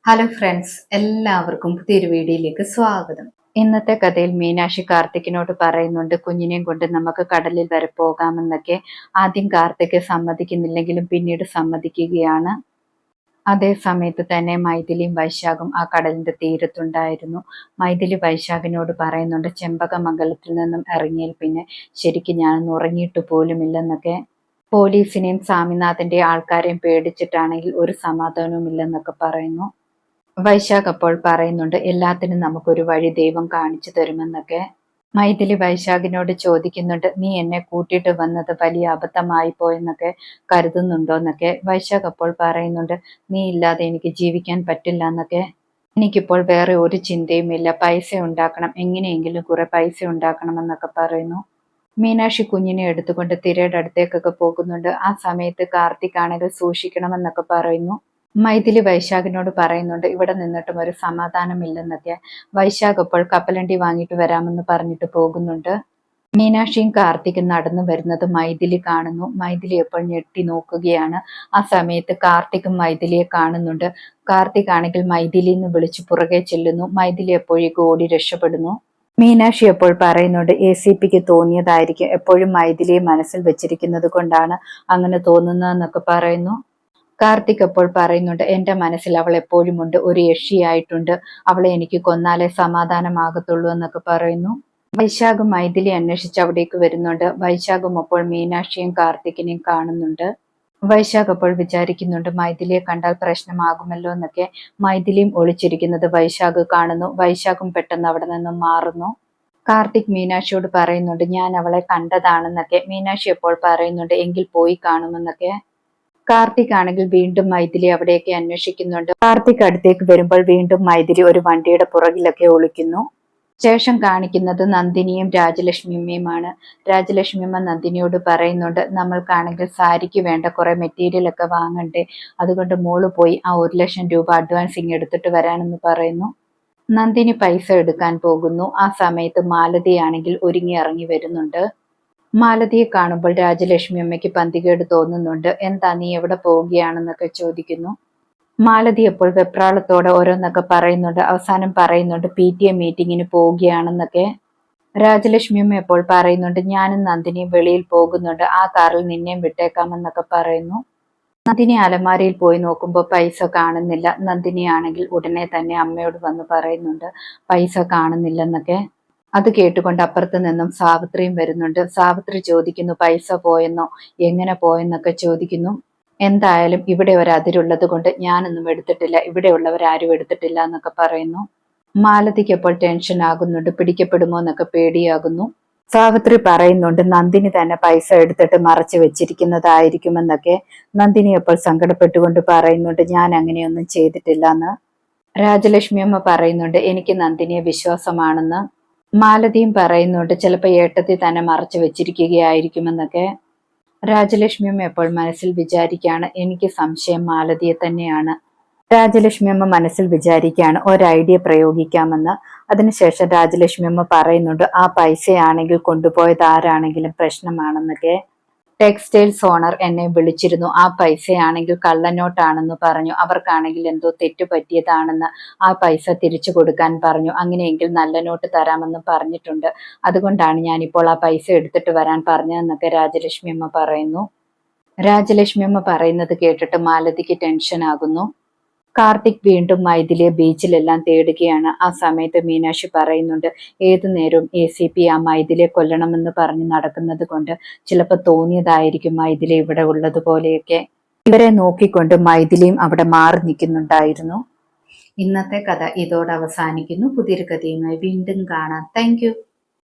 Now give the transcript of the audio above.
Hello friends, എല്ലാവർക്കും പുതിയൊരു വീഡിയോയിലേക്ക് സ്വാഗതം. ഇന്നത്തെ കഥയിൽ മീനാക്ഷി കാർത്തിക്കിനോട് പറയുന്നുണ്ട് കുഞ്ഞിനെയും കൊണ്ട് നമുക്ക് കടലിൽ വരെ പോകാമെന്നൊക്കെ. ആദ്യം കാർത്തിക് സമ്മതിക്കുന്നില്ലെങ്കിലും പിന്നീട് സമ്മതിക്കുകയാണ്. അതേ സമയത്ത് തന്നെ മൈഥിലിയും വൈശാഖും ആ കടലിന്റെ തീരത്തുണ്ടായിരുന്നു. മൈഥിലി വൈശാഖിനോട് പറയുന്നുണ്ട് ചെമ്പകമംഗലത്തിൽ നിന്നും ഇറങ്ങിയാൽ പിന്നെ ശരിക്കും ഞാനൊന്നും ഉറങ്ങിയിട്ട് പോലുമില്ലെന്നൊക്കെ. പോലീസിനെയും സ്വാമിനാഥന്റെ ആൾക്കാരെയും പേടിച്ചിട്ടാണെങ്കിൽ ഒരു സമാധാനവും ഇല്ലെന്നൊക്കെ പറയുന്നു. വൈശാഖ് അപ്പോൾ പറയുന്നുണ്ട് എല്ലാത്തിനും നമുക്കൊരു വഴി ദൈവം കാണിച്ചു തരുമെന്നൊക്കെ. മൈഥിലി വൈശാഖിനോട് ചോദിക്കുന്നുണ്ട്, നീ എന്നെ കൂട്ടിയിട്ട് വന്നത് വലിയ അബദ്ധമായി പോയെന്നൊക്കെ കരുതുന്നുണ്ടോന്നൊക്കെ. വൈശാഖ് അപ്പോൾ പറയുന്നുണ്ട്, നീ ഇല്ലാതെ എനിക്ക് ജീവിക്കാൻ പറ്റില്ല എന്നൊക്കെ. എനിക്കിപ്പോൾ വേറെ ഒരു ചിന്തയും ഇല്ല, പൈസ ഉണ്ടാക്കണം, എങ്ങനെയെങ്കിലും കുറെ പൈസ ഉണ്ടാക്കണമെന്നൊക്കെ പറയുന്നു. മീനാക്ഷി കുഞ്ഞിനെ എടുത്തുകൊണ്ട് തിരയുടെ അടുത്തേക്കൊക്കെ പോകുന്നുണ്ട്. ആ സമയത്ത് കാർത്തിക് ആണെങ്കിൽ സൂക്ഷിക്കണമെന്നൊക്കെ പറയുന്നു. മൈഥിലി വൈശാഖിനോട് പറയുന്നുണ്ട് ഇവിടെ നിന്നിട്ടും ഒരു സമാധാനമില്ലെന്നൊക്കെ. വൈശാഖ് അപ്പോൾ കപ്പലണ്ടി വാങ്ങിയിട്ട് വരാമെന്ന് പറഞ്ഞിട്ട് പോകുന്നുണ്ട്. മീനാക്ഷിയും കാർത്തിക്കും നടന്നു വരുന്നത് മൈഥിലി കാണുന്നു. മൈഥിലി എപ്പോൾ ഞെട്ടി നോക്കുകയാണ്. ആ സമയത്ത് കാർത്തിക്കും മൈഥിലിയെ കാണുന്നുണ്ട്. കാർത്തിക് ആണെങ്കിൽ മൈഥിലി എന്ന് വിളിച്ച് പുറകെ ചെല്ലുന്നു. മൈഥിലി എപ്പോഴേക്കും ഓടി രക്ഷപ്പെടുന്നു. മീനാക്ഷി എപ്പോൾ പറയുന്നുണ്ട് ACPക്ക് തോന്നിയതായിരിക്കും, എപ്പോഴും മൈഥിലിയെ മനസ്സിൽ വെച്ചിരിക്കുന്നത് കൊണ്ടാണ് അങ്ങനെ തോന്നുന്നതെന്നൊക്കെ പറയുന്നു. കാർത്തിക് അപ്പോൾ പറയുന്നുണ്ട് എന്റെ മനസ്സിൽ അവൾ എപ്പോഴും ഉണ്ട്, ഒരു യക്ഷിയായിട്ടുണ്ട്, അവളെ എനിക്ക് കൊന്നാലേ സമാധാനമാകത്തുള്ളൂ എന്നൊക്കെ പറയുന്നു. വൈശാഖും മൈഥിലി അന്വേഷിച്ച് അവിടേക്ക് വരുന്നുണ്ട്. വൈശാഖും അപ്പോൾ മീനാക്ഷിയും കാർത്തികിനെയും കാണുന്നുണ്ട്. വൈശാഖ് അപ്പോൾ വിചാരിക്കുന്നുണ്ട് മൈഥിലിയെ കണ്ടാൽ പ്രശ്നമാകുമല്ലോ എന്നൊക്കെ. മൈഥിലിയും ഒളിച്ചിരിക്കുന്നത് വൈശാഖ് കാണുന്നു. വൈശാഖും പെട്ടെന്ന് അവിടെ നിന്നും മാറുന്നു. കാർത്തിക് മീനാക്ഷിയോട് പറയുന്നുണ്ട് ഞാൻ അവളെ കണ്ടതാണെന്നൊക്കെ. മീനാക്ഷി അപ്പോൾ പറയുന്നുണ്ട് എങ്കിൽ പോയി കാണുമെന്നൊക്കെ. കാർത്തിക് ആണെങ്കിൽ വീണ്ടും മൈഥിലി അവിടെയൊക്കെ അന്വേഷിക്കുന്നുണ്ട്. കാർത്തിക് അടുത്തേക്ക് വരുമ്പോൾ വീണ്ടും മൈഥിലി ഒരു വണ്ടിയുടെ പുറകിലൊക്കെ ഒളിക്കുന്നു. ശേഷം കാണിക്കുന്നത് നന്ദിനിയും രാജലക്ഷ്മിയമ്മയുമാണ്. രാജലക്ഷ്മിയമ്മ നന്ദിനിയോട് പറയുന്നുണ്ട് നമ്മൾക്കാണെങ്കിൽ സാരിക്ക് വേണ്ട കുറെ മെറ്റീരിയൽ ഒക്കെ വാങ്ങണ്ടേ, അതുകൊണ്ട് മോള് പോയി ആ 1,00,000 രൂപ അഡ്വാൻസ് ഇങ്ങ് എടുത്തിട്ട് വരാനെന്ന് പറയുന്നു. നന്ദിനി പൈസ എടുക്കാൻ പോകുന്നു. ആ സമയത്ത് മാലതിയാണെങ്കിൽ ഒരുങ്ങി ഇറങ്ങി വരുന്നുണ്ട്. മാലതിയെ കാണുമ്പോൾ രാജലക്ഷ്മി അമ്മയ്ക്ക് പന്തികേട് തോന്നുന്നുണ്ട്. എന്താ നീ എവിടെ പോവുകയാണെന്നൊക്കെ ചോദിക്കുന്നു. മാലതി അപ്പോൾ വെപ്രാളത്തോടെ ഓരോന്നൊക്കെ പറയുന്നുണ്ട്. അവസാനം പറയുന്നുണ്ട് PTA മീറ്റിങ്ങിന് പോവുകയാണെന്നൊക്കെ. രാജലക്ഷ്മി അമ്മ അപ്പോൾ പറയുന്നുണ്ട് ഞാനും നന്ദിനിയും വെളിയിൽ പോകുന്നുണ്ട്, ആ കാറിൽ നിന്നെയും വിട്ടേക്കാമെന്നൊക്കെ പറയുന്നു. നന്ദിനി അലമാരയിൽ പോയി നോക്കുമ്പോൾ പൈസ കാണുന്നില്ല. നന്ദിനി ആണെങ്കിൽ ഉടനെ തന്നെ അമ്മയോട് വന്ന് പറയുന്നുണ്ട് പൈസ കാണുന്നില്ലെന്നൊക്കെ. അത് കേട്ടുകൊണ്ട് അപ്പുറത്ത് നിന്നും സാവിത്രിയും വരുന്നുണ്ട്. സാവിത്രി ചോദിക്കുന്നു പൈസ പോയെന്നോ, എങ്ങനെ പോയെന്നൊക്കെ ചോദിക്കുന്നു. എന്തായാലും ഇവിടെ ഒരു അതിരുള്ളത് കൊണ്ട് ഞാനൊന്നും എടുത്തിട്ടില്ല, ഇവിടെയുള്ളവരാരും എടുത്തിട്ടില്ല എന്നൊക്കെ പറയുന്നു. മാലതിക്ക് അപ്പോൾ ടെൻഷൻ ആകുന്നുണ്ട്, പിടിക്കപ്പെടുമോ എന്നൊക്കെ പേടിയാകുന്നു. സാവിത്രി പറയുന്നുണ്ട് നന്ദിനി തന്നെ പൈസ എടുത്തിട്ട് മറച്ചു വെച്ചിരിക്കുന്നതായിരിക്കുമെന്നൊക്കെ. നന്ദിനി അപ്പോൾ സങ്കടപ്പെട്ടുകൊണ്ട് പറയുന്നുണ്ട് ഞാൻ അങ്ങനെയൊന്നും ചെയ്തിട്ടില്ല എന്ന്. രാജലക്ഷ്മി അമ്മ പറയുന്നുണ്ട് എനിക്ക് നന്ദിനിയെ വിശ്വാസമാണെന്ന്. മാലതിയും പറയുന്നുണ്ട് ചിലപ്പോൾ ഏട്ടത്തി തന്നെ മറച്ചു വെച്ചിരിക്കുകയായിരിക്കുമെന്നൊക്കെ. രാജലക്ഷ്മി അമ്മ എപ്പോൾ മനസ്സിൽ വിചാരിക്കുകയാണ് എനിക്ക് സംശയം മാലതിയെ തന്നെയാണ്. രാജലക്ഷ്മി അമ്മ മനസ്സിൽ വിചാരിക്കുകയാണ് ഒരു ഐഡിയ പ്രയോഗിക്കാമെന്ന്. അതിനുശേഷം രാജലക്ഷ്മി അമ്മ പറയുന്നുണ്ട് ആ പൈസയാണെങ്കിൽ കൊണ്ടുപോയത് ആരാണെങ്കിലും പ്രശ്നമാണെന്നൊക്കെ. ടെക്സ്റ്റൈൽസ് ഓണർ എന്നെ വിളിച്ചിരുന്നു, ആ പൈസയാണെങ്കിൽ കള്ളനോട്ടാണെന്ന് പറഞ്ഞു, അവർക്കാണെങ്കിൽ എന്തോ തെറ്റു പറ്റിയതാണെന്ന്, ആ പൈസ തിരിച്ചു കൊടുക്കാൻ പറഞ്ഞു, അങ്ങനെയെങ്കിൽ നല്ല നോട്ട് തരാമെന്ന് പറഞ്ഞിട്ടുണ്ട്, അതുകൊണ്ടാണ് ഞാനിപ്പോൾ ആ പൈസ എടുത്തിട്ട് വരാൻ പറഞ്ഞതെന്നൊക്കെ രാജലക്ഷ്മി അമ്മ പറയുന്നു. രാജലക്ഷ്മി അമ്മ പറയുന്നത് കേട്ടിട്ട് മാലതിക്ക് ടെൻഷൻ ആകുന്നു. കാർത്തിക് വീണ്ടും മൈഥിലിയെ ബീച്ചിലെല്ലാം തേടുകയാണ്. ആ സമയത്ത് മീനാക്ഷി പറയുന്നുണ്ട് ഏതു നേരവും ACP ആ മൈഥിലിയെ കൊല്ലണമെന്ന് പറഞ്ഞ് നടക്കുന്നത് കൊണ്ട് ചിലപ്പോൾ തോന്നിയതായിരിക്കും മൈഥിലി ഇവിടെ ഉള്ളതുപോലെയൊക്കെ. ഇവരെ നോക്കിക്കൊണ്ട് മൈഥിലിയും അവിടെ മാറി നിൽക്കുന്നുണ്ടായിരുന്നു. ഇന്നത്തെ കഥ ഇതോടെ അവസാനിക്കുന്നു. പുതിയൊരു കഥയുമായി വീണ്ടും കാണാം. താങ്ക്